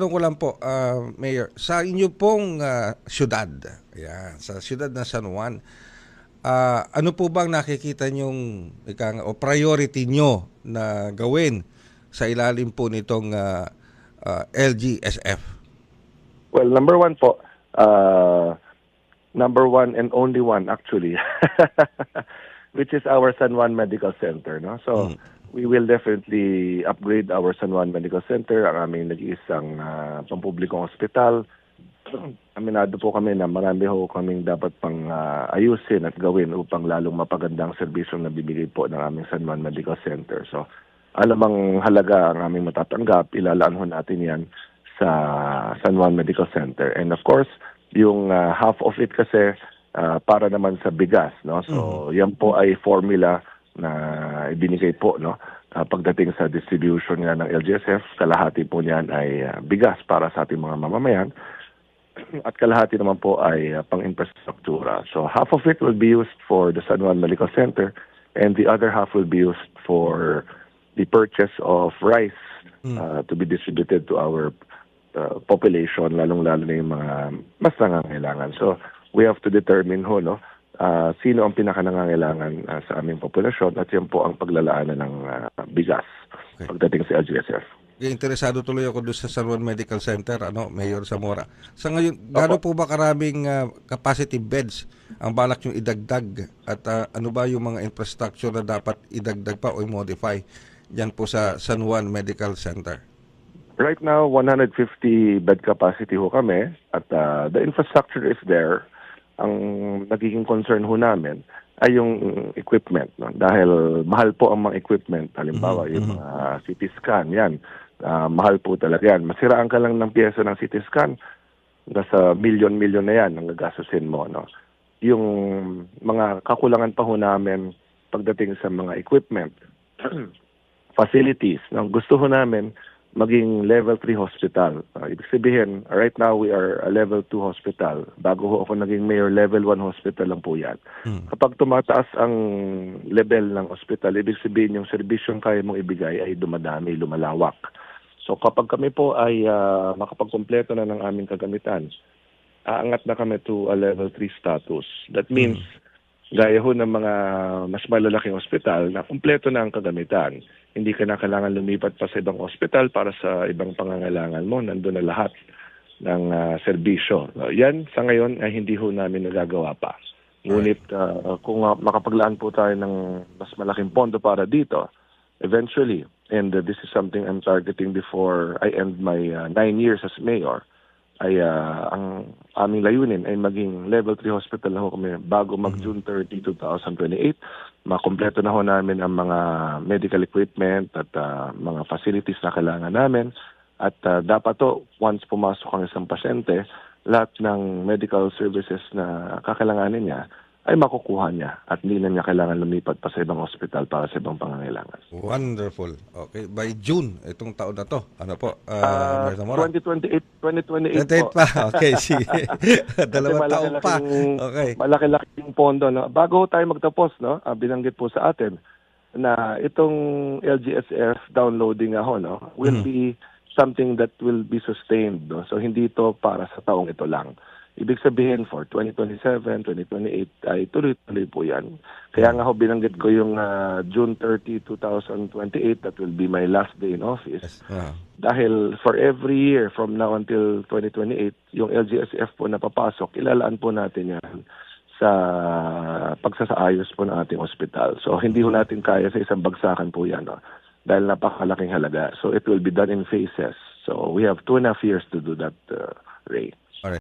Tanong ko lang po, Mayor, sa inyo pong syudad, ayan, sa syudad ng San Juan, ano po bang nakikita nyong o priority nyo na gawin sa ilalim po nitong LGSF? Well, number one po, number one and only one actually, which is our San Juan Medical Center. No? So, we will definitely upgrade our San Juan Medical Center, ang aming nag-iisang pampublikong ospital. Aminado po kami na marami ho kaming dapat pang ayusin at gawin upang lalong mapagandang serbisyong nabibigay po ng aming San Juan Medical Center. So, alamang halaga ang aming matatanggap, ilalaan ho natin yan sa San Juan Medical Center. And of course, yung half of it kasi para naman sa bigas, no? So, yan po ay formula na ibinigay po, no? Pagdating sa distribution nga ng LGSF, kalahati po niyan ay bigas para sa ating mga mamamayan at kalahati naman po ay pang-infrastruktura. So, half of it will be used for the San Juan Medical Center and the other half will be used for the purchase of rice to be distributed to our population, lalong-lalo na yung mga mas nangangailangan. So, we have to determine ho, no, sino ang pinaka-nangangailangan sa aming populasyon at yan po ang paglalaanan ng bigas pagdating sa LGSF. Interesado tuloy ako doon sa San Juan Medical Center, Mayor Zamora. Sa ngayon, gaano po ba karaming capacity beds ang balak yung idagdag at ano ba yung mga infrastructure na dapat idagdag pa o i-modify yan po sa San Juan Medical Center? Right now, 150 bed capacity ho kami at the infrastructure is there. Ang nagiging concern ho namin ay yung equipment. No? Dahil mahal po ang mga equipment. Halimbawa, yung mga CT scan, yan. Mahal po talaga yan. Masiraan ka lang ng pyesa ng CT scan, nasa milyon-milyon na yan ang gagastusin mo. No? Yung mga kakulangan pa ho namin pagdating sa mga equipment, facilities. No? Gusto ho namin maging level 3 hospital. Ibig sabihin, right now we are a level 2 hospital. Bago ho ako naging mayor, level 1 hospital lang po yan. Kapag tumataas ang level ng hospital, ibig sabihin yung serbisyong kaya mong ibigay ay dumadami, lumalawak. So kapag kami po ay makapagkumpleto na ng aming kagamitan, aangat na kami to a level 3 status. That means, gaya ho ng mga mas malalaking hospital na kumpleto na ang kagamitan. Hindi ka na kailangan lumipat pa sa ibang hospital para sa ibang pangangailangan mo. Nandun na lahat ng serbisyo. Yan sa ngayon ay hindi ho namin nagagawa pa. Ngunit kung makapaglaan po tayo ng mas malaking pondo para dito, eventually, and this is something I'm targeting before I end my 9 years as mayor, ay ang aming layunin ay maging level 3 hospital na ho kami bago mag-June 30, 2028. Makompleto na ho namin ang mga medical equipment at mga facilities na kailangan namin. At dapat to, once pumasok ang isang pasyente, lahat ng medical services na kakailanganin niya ay makukuha niya at hindi na niya kailangan lumipat pa sa ibang hospital para sa ibang pangangailangan. Wonderful. Okay, by June itong taon na to. Ano po? Mayor Zamora? 2028 po. pa. Okay, sige. Dalawang taon pa. Okay. Malaki-laking pondo. No? Bago tayo magtapos, no? Binanggit po sa atin na itong LGSF downloading will be something that will be sustained. No? So hindi ito para sa taong ito lang. Ibig sabihin for 2027, 2028 ay tuloy-tuloy po yan. Kaya nga ho binanggit ko yung June 30, 2028, that will be my last day in office. Dahil for every year from now until 2028, yung LGSF po na papasok, ilalaan po natin yan sa pagsasaayos po ng ating ospital. So hindi ho natin kaya sa isang bagsakan po yan. No? Dahil napakalaking halaga. So it will be done in phases. So we have 2.5 years to do that, Ray.